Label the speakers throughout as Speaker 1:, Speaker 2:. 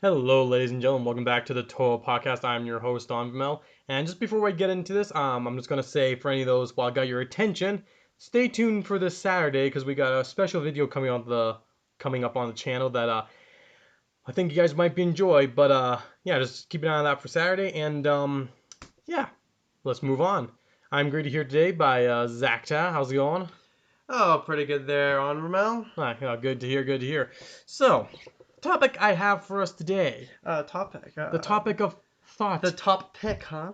Speaker 1: Hello, ladies and gentlemen. Welcome back to the T.O.A Podcast. I'm your host, Onvermel. And just before we get into this, I'm just going to say for any of those, while I got your attention, stay tuned for this Saturday because we got a special video coming up on the channel that I think you guys might be enjoy. But yeah, just keep an eye on that for Saturday. And yeah, let's move on. I'm greeted here today by Zack-Ta. How's it going?
Speaker 2: Oh, pretty good there, Onvermel.
Speaker 1: Yeah, good to hear. Good to hear. So, topic I have for us today.
Speaker 2: Topic.
Speaker 1: The topic of thought.
Speaker 2: The top pick, huh?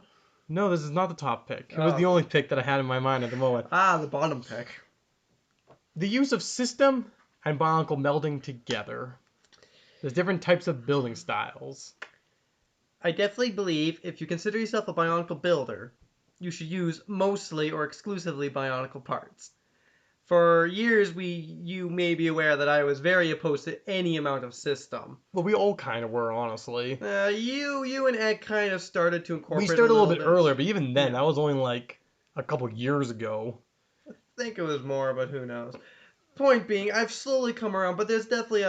Speaker 1: No, this is not the top pick. It was the only pick that I had in my mind at the moment.
Speaker 2: The bottom pick.
Speaker 1: The use of system and Bionicle melding together. There's different types of building styles.
Speaker 2: I definitely believe if you consider yourself a Bionicle builder, you should use mostly or exclusively Bionicle parts. For years, you may be aware that I was very opposed to any amount of system.
Speaker 1: Well, we all kind of were, honestly.
Speaker 2: You and Ed kind of started to incorporate.
Speaker 1: We started a little bit earlier, but even then, that was only like a couple years ago.
Speaker 2: I think it was more, but who knows. Point being, I've slowly come around, but there's definitely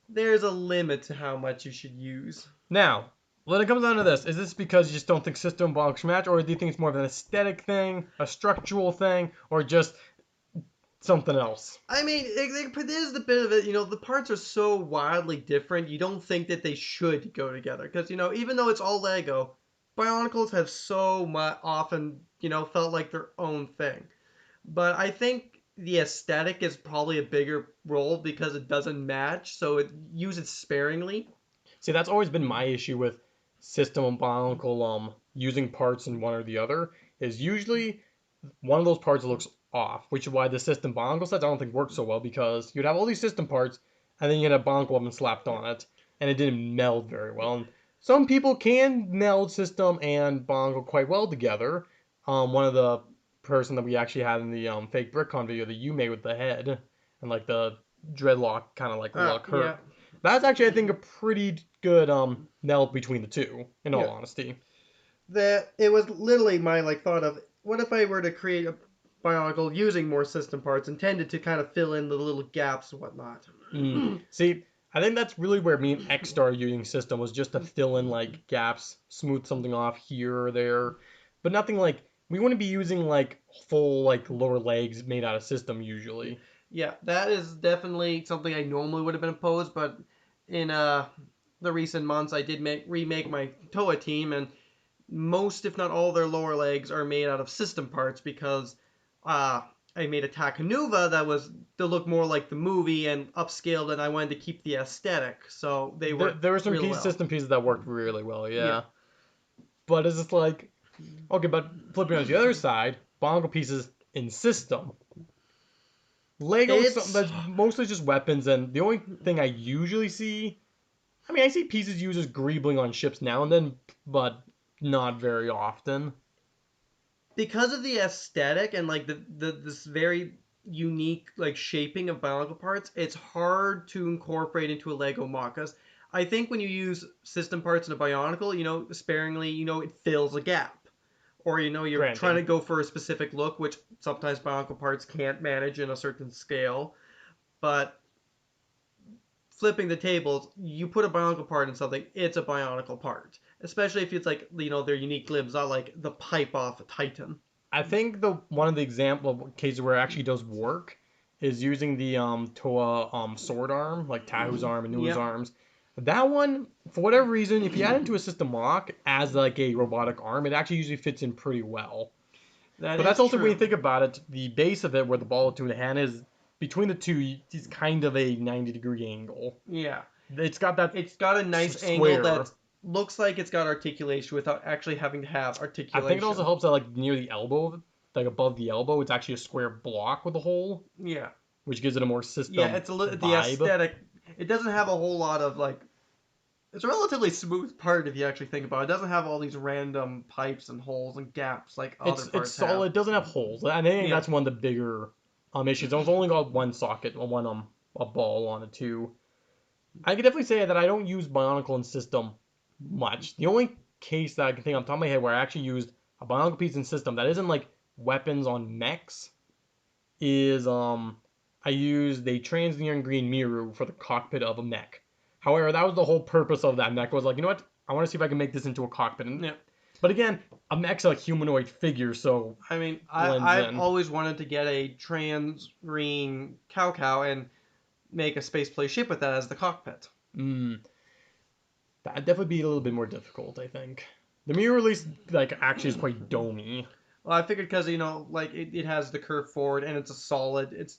Speaker 2: there's a limit to how much you should use.
Speaker 1: Now, when it comes down to this, is this because you just don't think system and Bionicle should match, or do you think it's more of an aesthetic thing, a structural thing, or just something else?
Speaker 2: I mean, there's the bit of it, the parts are so wildly different, you don't think that they should go together. Because, even though it's all Lego, Bionicles have so much often, felt like their own thing. But I think the aesthetic is probably a bigger role because it doesn't match, so use it sparingly.
Speaker 1: See, that's always been my issue with system and Bionicle using parts in one or the other, is usually one of those parts looks off, which is why the system Bionicle sets I don't think work so well, because you'd have all these system parts and then you'd have Bionicle weapon slapped on it, and it didn't meld very well. And some people can meld system and Bionicle quite well together. One of the person that we actually had in the fake BrickCon video that you made with the head and like the dreadlock kind of like look, her.
Speaker 2: Yeah.
Speaker 1: That's actually, I think, a pretty good meld between the two, in all honesty.
Speaker 2: It was literally my thought of, what if I were to create a Bionicle using more system parts intended to kind of fill in the little gaps and whatnot.
Speaker 1: See, I think that's really where me and X started using system, was just to fill in like gaps, smooth something off here or there, but nothing like, we wouldn't be using like full like lower legs made out of system usually.
Speaker 2: Yeah, that is definitely something I normally would have been opposed, but in the recent months I did remake my T.O.A team, and most, if not all, their lower legs are made out of system parts because I made a Takanuva that look more like the movie and upscaled, and I wanted to keep the aesthetic, so they were.
Speaker 1: There were some
Speaker 2: really
Speaker 1: system pieces that worked really well, yeah. But it's just like, okay, but flipping on the other side, Bionicle pieces in system. Lego is something that's mostly just weapons, and the only thing I usually see, I mean, I see pieces used as greebling on ships now and then, but not very often.
Speaker 2: Because of the aesthetic and like this very unique like shaping of Bionicle parts, it's hard to incorporate into a Lego mod. Because I think when you use system parts in a Bionicle, sparingly, it fills a gap. Or, you're trying to go for a specific look, which sometimes Bionicle parts can't manage in a certain scale. But flipping the tables, you put a Bionicle part in something, it's a Bionicle part. Especially if it's like, their unique limbs, not like the pipe off a Titan.
Speaker 1: I think one of the example cases where it actually does work is using the T.O.A sword arm, like Tahu's arm and Nua's arms. That one, for whatever reason, if you add it into a system lock as like a robotic arm, it actually usually fits in pretty well. But that's also, when you think about it, the base of it, where the ball to the hand is, between the two, it's kind of a 90-degree angle.
Speaker 2: Yeah.
Speaker 1: It's got a
Speaker 2: nice angle that looks like it's got articulation without actually having to have articulation.
Speaker 1: I think it also helps that like near the elbow, like above the elbow, it's actually a square block with a hole.
Speaker 2: Yeah.
Speaker 1: Which gives it a more system
Speaker 2: it's the aesthetic. It doesn't have a whole lot of like. It's a relatively smooth part if you actually think about it. It doesn't have all these random pipes and holes and gaps like other parts have.
Speaker 1: It's solid. It doesn't have holes. I think that's one of the bigger issues. It's only got one socket, a ball on it too. I can definitely say that I don't use Bionicle in system much. The only case that I can think on top of my head where I actually used a Bionicle piece in system that isn't like weapons on mechs is I used a transparent green mirror for the cockpit of a mech. However, that was the whole purpose of that mech. Was like, you know what? I want to see if I can make this into a cockpit.
Speaker 2: Yeah.
Speaker 1: But again, a mech's a humanoid figure, so
Speaker 2: I mean,
Speaker 1: blends
Speaker 2: I've
Speaker 1: in.
Speaker 2: always wanted to get a trans green cow and make a space play ship with that as the cockpit.
Speaker 1: That'd definitely be a little bit more difficult, I think. The mirror release, like, actually is quite domey.
Speaker 2: Well, I figured because, like, it has the curve forward and it's a solid. It's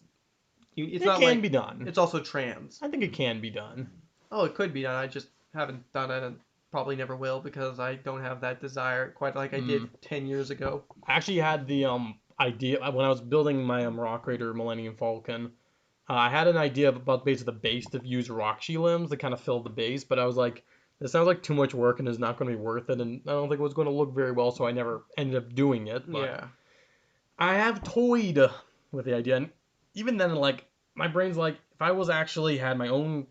Speaker 1: It
Speaker 2: not
Speaker 1: can
Speaker 2: like
Speaker 1: be done.
Speaker 2: it's also trans.
Speaker 1: I think it can be done.
Speaker 2: Oh, it could be done. I just haven't done it and probably never will because I don't have that desire quite like I did 10 years ago.
Speaker 1: I actually had the idea when I was building my Rock Raider Millennium Falcon. I had an idea about basically the base to use Rockshi limbs to kind of fill the base, but I was like, this sounds like too much work and is not going to be worth it, and I don't think it was going to look very well, so I never ended up doing it. But
Speaker 2: Yeah.
Speaker 1: I have toyed with the idea, and even then, like, my brain's like, if I was actually had my own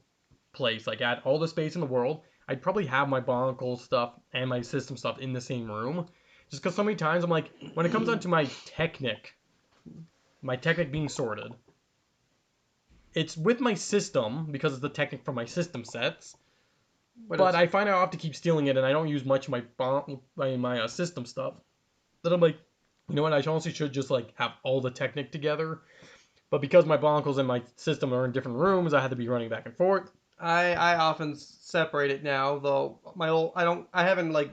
Speaker 1: place, like, I had all the space in the world, I'd probably have my Bionicle stuff and my system stuff in the same room. Just because so many times I'm like, when it comes down to my Technic being sorted, it's with my system because it's the Technic from my system sets. But I find I have to keep stealing it, and I don't use much of my system stuff. Then I'm like, you know what? I honestly should just like have all the Technic together. But because my Bionicles and my system are in different rooms, I had to be running back and forth.
Speaker 2: I often separate it now, though I haven't like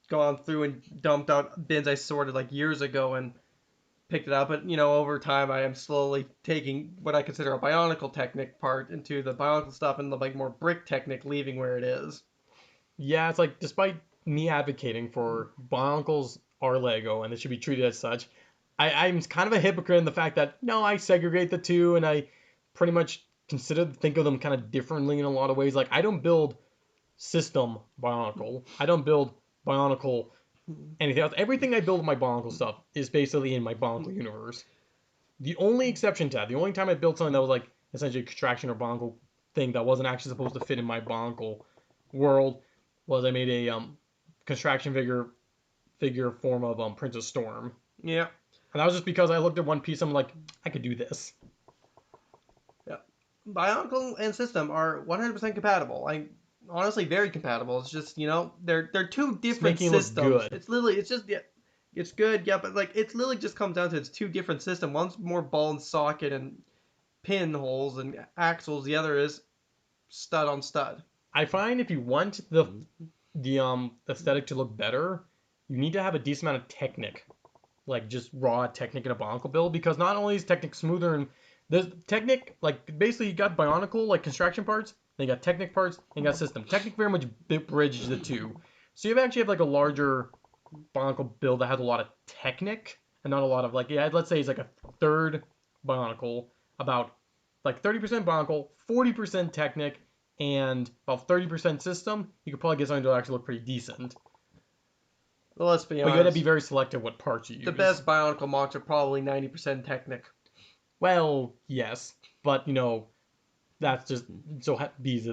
Speaker 2: gone through and dumped out bins I sorted like years ago and picked it up, but over time I am slowly taking what I consider a Bionicle Technic part into the Bionicle stuff and the like more brick Technic leaving where it is.
Speaker 1: Yeah, it's like despite me advocating for Bionicles are Lego and they should be treated as such, I'm kind of a hypocrite in the fact that no, I segregate the two and I pretty much think of them kind of differently in a lot of ways. Like I don't build system Bionicle. I don't build Bionicle anything else. Everything I build with my Bionicle stuff is basically in my Bionicle universe. The only exception to that, the only time I built something that was like essentially a contraction or Bionicle thing that wasn't actually supposed to fit in my Bionicle world was I made a contraction figure form of Princess Storm.
Speaker 2: Yeah.
Speaker 1: And that was just because I looked at One Piece and I'm like, I could do this.
Speaker 2: Yeah. Bionicle and system are 100% compatible. Honestly very compatible. It's just, they're two different systems.
Speaker 1: Look good.
Speaker 2: It's good, yeah, but like it's literally just comes down to it's two different systems. One's more ball and socket and pinholes and axles, the other is stud on stud.
Speaker 1: I find if you want the aesthetic to look better, you need to have a decent amount of Technic. Like just raw Technic in a Bionicle build, because not only is Technic smoother and the Technic, like basically you got Bionicle like construction parts, then you got Technic parts, and you got system. Technic very much bridges the two. So you actually have like a larger Bionicle build that has a lot of Technic and not a lot of like, yeah, let's say it's like a third Bionicle, about like 30% Bionicle, 40% Technic, and about 30% system. You could probably get something to actually look pretty decent.
Speaker 2: Well, let's be honest.
Speaker 1: But you gotta be very selective what parts you use.
Speaker 2: The best Bionicle mocks are probably 90% Technic.
Speaker 1: Well, yes, but that's just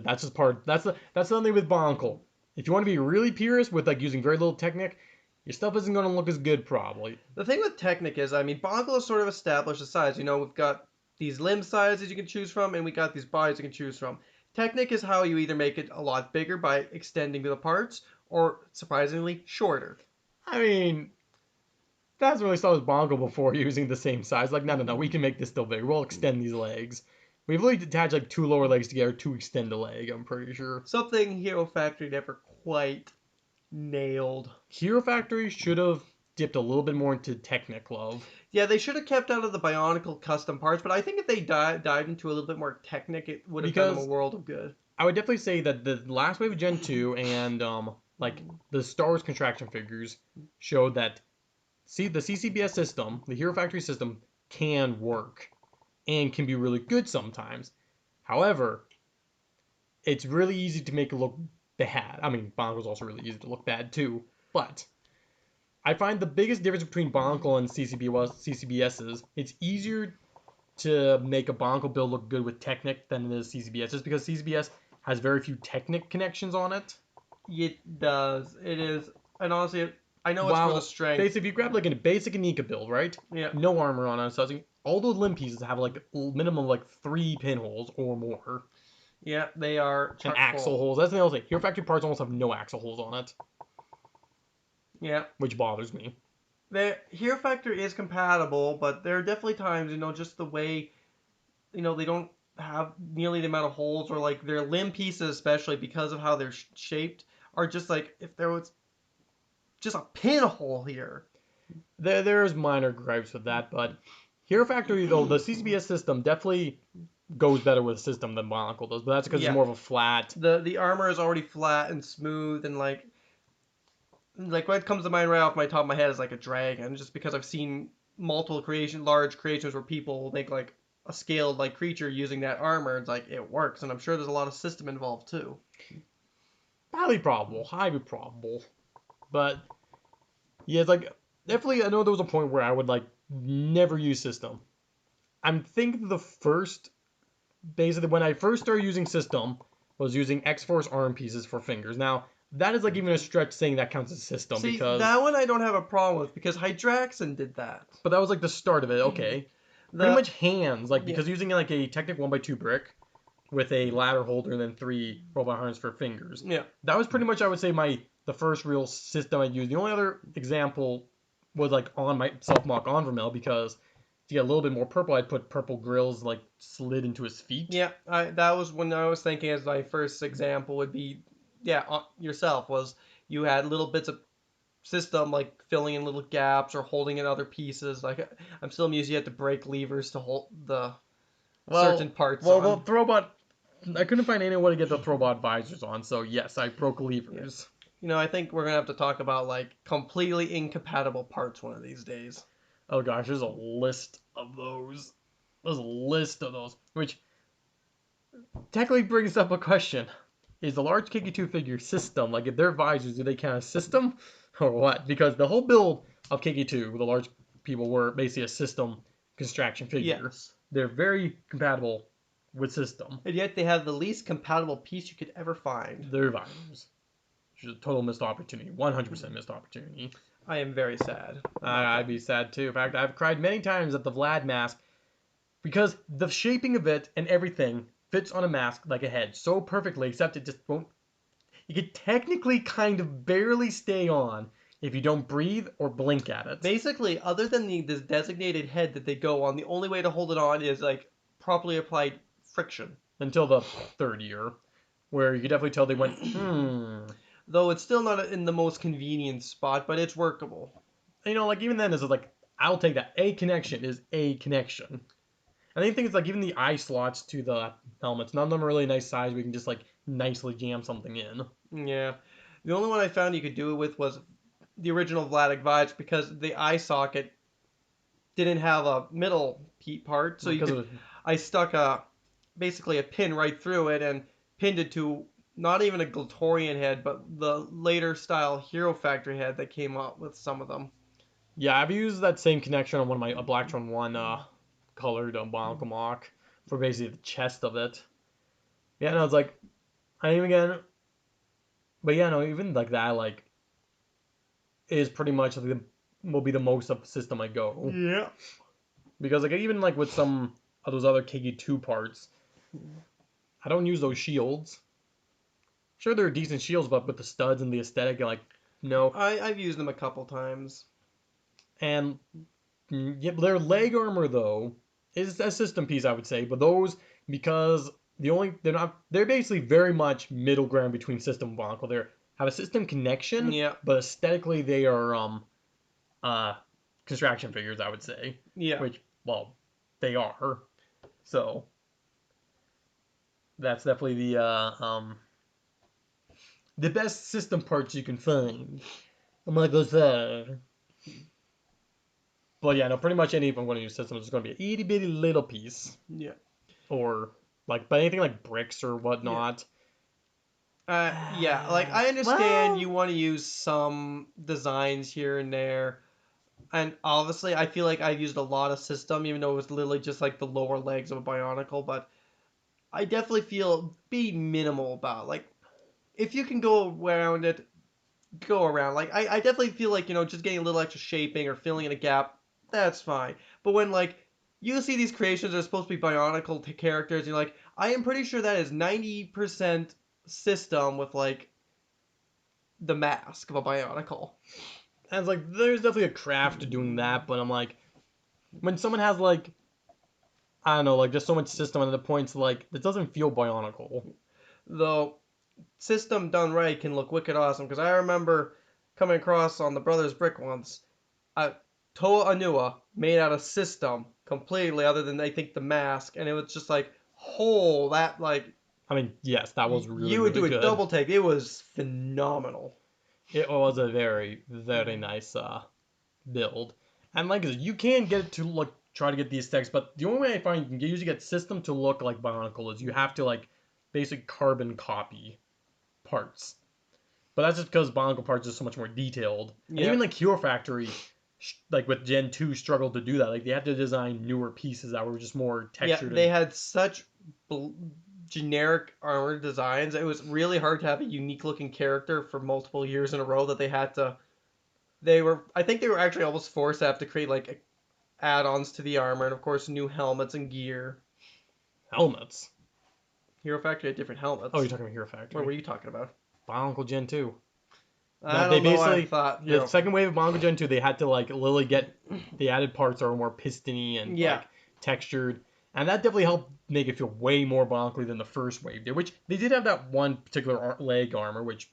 Speaker 1: that's just part. That's something with Bionicle. If you want to be really purist with like using very little Technic, your stuff isn't going to look as good probably.
Speaker 2: The thing with Technic is, Bionicle has sort of established a size. We've got these limb sizes you can choose from, and we got these bodies you can choose from. Technic is how you either make it a lot bigger by extending the parts, or surprisingly shorter.
Speaker 1: That's really saw with Bionicle before using the same size. Like, no, we can make this still bigger. We'll extend these legs. We've really attached like two lower legs together to extend a leg, I'm pretty sure.
Speaker 2: Something Hero Factory never quite nailed.
Speaker 1: Hero Factory should have dipped a little bit more into Technic love.
Speaker 2: Yeah, they should have kept out of the Bionicle custom parts, but I think if they dived into a little bit more Technic, it would have done them a world of good.
Speaker 1: I would definitely say that the last wave of Gen 2 and like the Star Wars contraction figures showed that the CCBS system, the Hero Factory system, can work and can be really good sometimes. However, it's really easy to make it look bad. Bionicle's also really easy to look bad too, but I find the biggest difference between Bionicle and CCBS is it's easier to make a Bionicle build look good with Technic than it is CCBS, just because CCBS has very few Technic connections on it.
Speaker 2: It does. It is, and honestly, I know it's for the strength.
Speaker 1: Basically, if you grab like a basic Anika build, right?
Speaker 2: Yeah.
Speaker 1: No armor on it, so all those limb pieces have like a minimum of like 3 pinholes or more.
Speaker 2: Yeah, they are
Speaker 1: And
Speaker 2: chock
Speaker 1: axle
Speaker 2: full.
Speaker 1: holes. That's the other thing. Hero Factory parts almost have no axle holes on it,
Speaker 2: Yeah.
Speaker 1: which bothers me.
Speaker 2: The Hero Factory is compatible, but there are definitely times, just the way, they don't have nearly the amount of holes, or like their limb pieces, especially because of how they're shaped, are just like if there was just a pinhole here.
Speaker 1: There's minor gripes with that, but Hero Factory, though, the CCBS system definitely goes better with a system than Bionicle does, but that's because it's
Speaker 2: Yeah.
Speaker 1: more of a flat.
Speaker 2: The armor is already flat and smooth, and like what comes to mind right off my top of my head is like a dragon, just because I've seen multiple large creations where people will make like a scaled like creature using that armor. It's like it works, and I'm sure there's a lot of system involved too.
Speaker 1: Highly probable. But yeah, it's like definitely. I know there was a point where I would like never use system. I'm thinking the first, basically when I first started using system, was using X-Force arm pieces for fingers. Now that is like even a stretch saying that counts as system
Speaker 2: See,
Speaker 1: because,
Speaker 2: that one I don't have a problem with because Hydraxin did that.
Speaker 1: but that was like the start of it. Okay, pretty
Speaker 2: The
Speaker 1: much hands like
Speaker 2: Yeah.
Speaker 1: because using like a Technic 1x2 brick with a ladder holder and then 3 robot arms for fingers.
Speaker 2: Yeah.
Speaker 1: That was pretty much I would say the first real system I used. The only other example was like on my self-mock Onvermel because to get a little bit more purple, I'd put purple grills like slid into his feet.
Speaker 2: Yeah, that was when I was thinking as my first example would be, yeah, yourself was you had little bits of system like filling in little gaps or holding in other pieces. Like I'm still amused you had to break levers to hold the certain parts
Speaker 1: Well,
Speaker 2: on.
Speaker 1: Throwbot. I couldn't find any way to get the Throwbot visors on, so yes, I broke
Speaker 2: Yeah.
Speaker 1: levers.
Speaker 2: I think we're gonna have to talk about like completely incompatible parts one of these days.
Speaker 1: Oh gosh, there's a list of those. There's a list of those, which technically brings up a question. Is the large KK2 figure system, like if they're visors, do they count as system or what? Because the whole build of KK2, the large people were basically a system construction figure.
Speaker 2: Yes.
Speaker 1: They're very compatible with system.
Speaker 2: And yet they have the least compatible piece you could ever find.
Speaker 1: They're visors. Which is a total missed opportunity. 100% missed opportunity.
Speaker 2: I am very sad.
Speaker 1: I'd be sad too. In fact, I've cried many times at the Vlad mask because the shaping of it and everything fits on a mask like a head so perfectly, except it just won't. You could technically kind of barely stay on if you don't breathe or blink at it.
Speaker 2: Basically, other than this designated head that they go on, the only way to hold it on is like properly applied friction.
Speaker 1: Until the third year, where you could definitely tell they went,
Speaker 2: Though it's still not in the most convenient spot, but it's workable.
Speaker 1: Like even then, it's like, I'll take that. A connection is a connection. And the thing is, like, even the eye slots to the helmets, none of them are really nice size where you can just, like, nicely jam something in.
Speaker 2: Yeah. The only one I found you could do it with was the original Vladik Vibes because the eye socket didn't have a middle part, so I stuck basically a pin right through it and pinned it to not even a Glatorian head, but the later style Hero Factory head that came up with some of them.
Speaker 1: Yeah, I've used that same connection on one of my Blacktron 1 colored Bionicle mock for basically the chest of it. Yeah, no, it's like, I even again, but yeah, no, even like that, like, is pretty much like will be the most of the system I go.
Speaker 2: Yeah.
Speaker 1: Because like even like with some of those other KG2 parts, I don't use those shields. Sure, they're decent shields, but with the studs and the aesthetic, like, no.
Speaker 2: I've used them a couple times.
Speaker 1: And yeah, their leg armor though is a system piece, I would say. But those, because they're basically very much middle ground between system and Bionicle. They have a system connection,
Speaker 2: Yeah.
Speaker 1: but aesthetically they are construction figures, I would say.
Speaker 2: Yeah.
Speaker 1: Which, well, they are. So that's definitely the best system parts you can find. I'm gonna go there. But yeah, no, pretty much any if I'm going to use systems, it's going to be an itty bitty little piece.
Speaker 2: Yeah.
Speaker 1: Or like, but anything like bricks or whatnot.
Speaker 2: Yeah, like I understand you want to use some designs here and there. And obviously, I feel like I've used a lot of system, even though it was literally just like the lower legs of a Bionicle. But I definitely feel be minimal about it. Like, if you can go around it, go around. Like, I definitely feel like, just getting a little extra shaping or filling in a gap, that's fine. But when, like, you see these creations that are supposed to be Bionicle characters, and you're like, I am pretty sure that is 90% system with like the mask of a Bionicle.
Speaker 1: And it's like, there's definitely a craft to doing that, but I'm like, when someone has like, I don't know, like just so much system and the points like, it doesn't feel Bionicle.
Speaker 2: Though system done right can look wicked awesome, because I remember coming across on the Brothers Brick once a T.O.A made out of system completely, other than I think the mask, and it was just like, whole that like
Speaker 1: I mean, yes, that was really,
Speaker 2: you would
Speaker 1: really
Speaker 2: do a
Speaker 1: good.
Speaker 2: double take. It was phenomenal.
Speaker 1: It was a very, very nice build. And like I said, you can get it to look, try to get these aesthetics, but the only way I find you can usually get system to look like Bionicle is you have to like basic carbon copy parts. But that's just because Bionicle parts are so much more detailed. And
Speaker 2: Yeah.
Speaker 1: even like Hero Factory, like with Gen 2, struggled to do that. Like they had to design newer pieces that were just more textured.
Speaker 2: Yeah, they had such generic armor designs. It was really hard to have a unique looking character for multiple years in a row that they had to. I think they were actually almost forced to have to create like add-ons to the armor, and of course new helmets and gear.
Speaker 1: Helmets.
Speaker 2: Hero Factory had different helmets.
Speaker 1: Oh, you're talking about Hero Factory.
Speaker 2: What were you talking about?
Speaker 1: Bionicle Gen 2.
Speaker 2: I
Speaker 1: They
Speaker 2: don't know. I
Speaker 1: basically,
Speaker 2: thought
Speaker 1: the second wave of Bionicle Gen 2, they had to like literally get the added parts that were more pistony and
Speaker 2: Yeah.
Speaker 1: like textured. And that definitely helped make it feel way more Bionicle than the first wave did, which they did have that one particular leg armor, which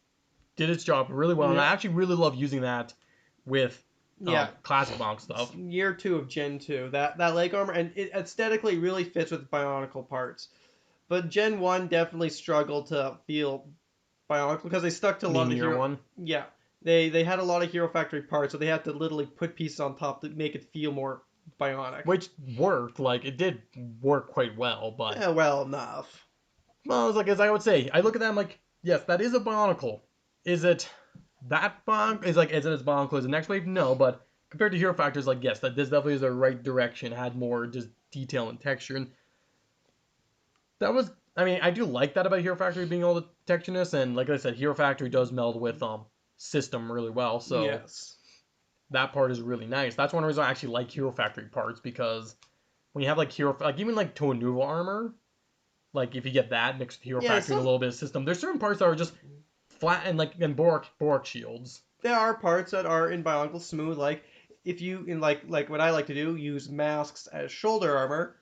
Speaker 1: did its job really well. And I
Speaker 2: Yeah.
Speaker 1: actually really love using that with
Speaker 2: Yeah.
Speaker 1: classic Bionicle stuff.
Speaker 2: Year 2 of Gen 2. That leg armor, and it aesthetically really fits with Bionicle parts. But Gen 1 definitely struggled to feel Bionicle because they stuck to a lot of the
Speaker 1: Linear
Speaker 2: hero.
Speaker 1: one.
Speaker 2: Yeah, they had a lot of Hero Factory parts, so they had to literally put pieces on top to make it feel more Bionic.
Speaker 1: Which worked, like it did work quite well, but
Speaker 2: Yeah, well enough.
Speaker 1: well, it's like as I would say, I look at that, I'm like, yes, that is a Bionicle. Is it that Bionicle? Is it as Bionicle as the next wave? No, but compared to Hero Factors, like yes, that this definitely is the right direction. Had more just detail and texture, and that was. I mean, I do like that about Hero Factory being all the textureness, and like I said, Hero Factory does meld with system really well. So
Speaker 2: Yes.
Speaker 1: that part is really nice. That's one reason I actually like Hero Factory parts, because when you have like even like T.O.A armor, like if you get that mixed with Hero
Speaker 2: Yeah,
Speaker 1: Factory and a little bit of system, there's certain parts that are just flat and like and Borak shields.
Speaker 2: There are parts that are in Bionicle smooth, like if you in like what I like to do, use masks as shoulder armor.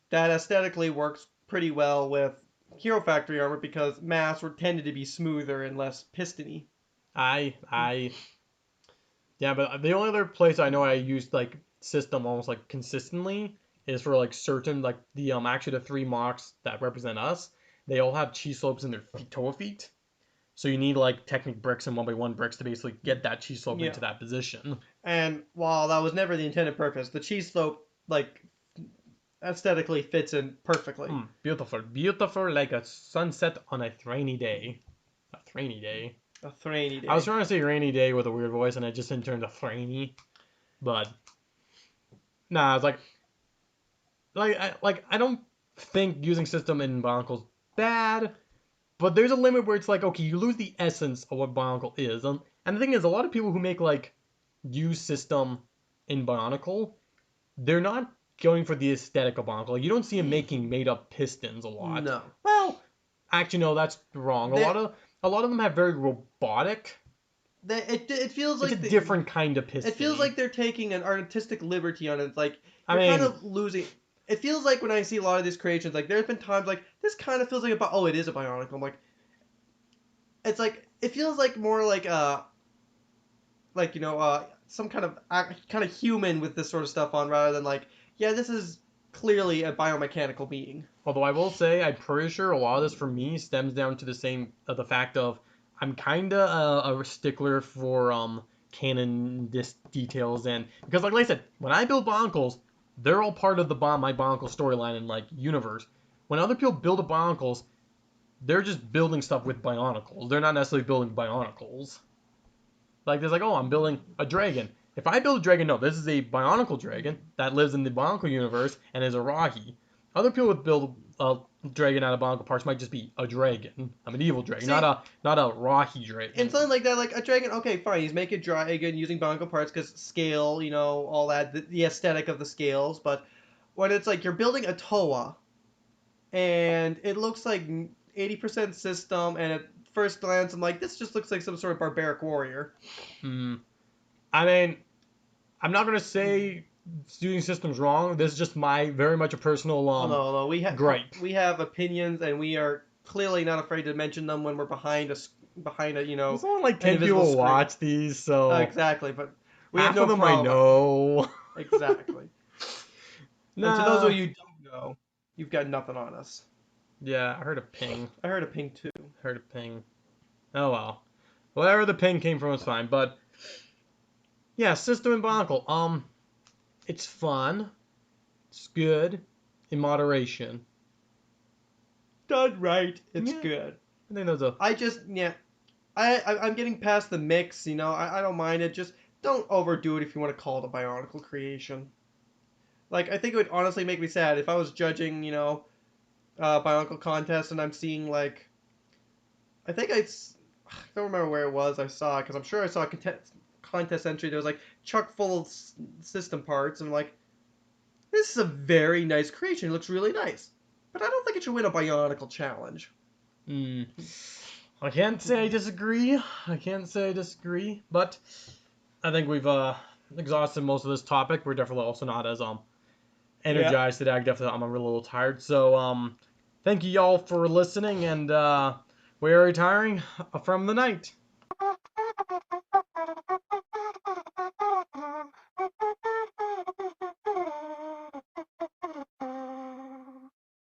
Speaker 2: That aesthetically works pretty well with Hero Factory armor because masks were tended to be smoother and less pistony.
Speaker 1: Yeah, but the only other place I know I used like system almost like consistently is for like certain like the actually the three mocks that represent us. They all have cheese slopes in their T.O.A feet. So you need like Technic bricks and 1x1 bricks to basically get that cheese slope into that position.
Speaker 2: And while that was never the intended purpose, the cheese slope like aesthetically fits in perfectly.
Speaker 1: Beautiful, beautiful, like a sunset on a rainy day. A rainy day.
Speaker 2: A rainy day.
Speaker 1: I was trying to say rainy day with a weird voice, and it just didn't turn to rainy. But nah, it's I don't think using system in Bionicle's bad, but there's a limit where it's like, okay, you lose the essence of what Bionicle is. And the thing is, a lot of people who make like use system in Bionicle, they're not going for the aesthetic of Bionicle. Like, you don't see him making made up pistons a lot.
Speaker 2: No.
Speaker 1: Well, actually, no, that's wrong. A lot of them have very robotic.
Speaker 2: It feels like
Speaker 1: it's a different kind of piston.
Speaker 2: It feels like they're taking an artistic liberty on it. Like
Speaker 1: I
Speaker 2: you're
Speaker 1: mean,
Speaker 2: kind of losing. It feels like when I see a lot of these creations, like there's been times like this kind of feels like it is a Bionicle. I'm like, it's like it feels like more like some kind of human with this sort of stuff on, rather than like, yeah, this is clearly a biomechanical being.
Speaker 1: Although I will say, I'm pretty sure a lot of this for me stems down to the fact of I'm kind of a stickler for canon details, and because like I said, when I build Bionicles, they're all part of my Bionicle storyline and like universe. When other people build a Bionicles, they're just building stuff with Bionicles. They're not necessarily building Bionicles. Like there's like, oh, I'm building a dragon. If I build a dragon, no, this is a Bionicle dragon that lives in the Bionicle universe and is a Rahi. Other people would build a dragon out of Bionicle parts might just be a dragon, a medieval dragon, not a Rahi dragon.
Speaker 2: And something like that, like a dragon, okay, fine, he's making a dragon using Bionicle parts because scale, all that, the aesthetic of the scales. But when it's like you're building a T.O.A, and it looks like 80% system, and at first glance I'm like, this just looks like some sort of barbaric warrior.
Speaker 1: Hmm. I mean, I'm not gonna say using system's wrong. This is just my very much a personal
Speaker 2: Oh no,
Speaker 1: gripe.
Speaker 2: we have opinions, and we are clearly not afraid to mention them when we're behind a
Speaker 1: There's only like
Speaker 2: an
Speaker 1: 10
Speaker 2: invisible
Speaker 1: people
Speaker 2: screen.
Speaker 1: watch these, so
Speaker 2: Exactly, but we have
Speaker 1: half
Speaker 2: no
Speaker 1: of them I
Speaker 2: problem.
Speaker 1: know.
Speaker 2: Exactly. And to those of
Speaker 1: Nah.
Speaker 2: you who don't know, you've got nothing on us.
Speaker 1: Yeah, I heard a ping.
Speaker 2: I heard a ping too.
Speaker 1: Heard a ping. Oh well. Wherever the ping came from was fine, but yeah, System and Bionicle. It's fun. It's good in moderation.
Speaker 2: Done right, it's
Speaker 1: Yeah,
Speaker 2: good.
Speaker 1: I think there's a
Speaker 2: I just yeah, I'm getting past the mix. I don't mind it. Just don't overdo it if you want to call it a Bionicle creation. Like I think it would honestly make me sad if I was judging, Bionicle contest and I'm seeing like I don't remember where it was I saw it because I'm sure I saw a contest entry. There was like chock full of system parts, and I'm like, this is a very nice creation. It looks really nice, but I don't think it should win a Bionicle challenge.
Speaker 1: Hmm. I can't say I disagree. I can't say I disagree, but I think we've exhausted most of this topic. We're definitely also not as
Speaker 2: Yeah.
Speaker 1: energized today. I'm a little tired. So thank you y'all for listening, and we are retiring from the night.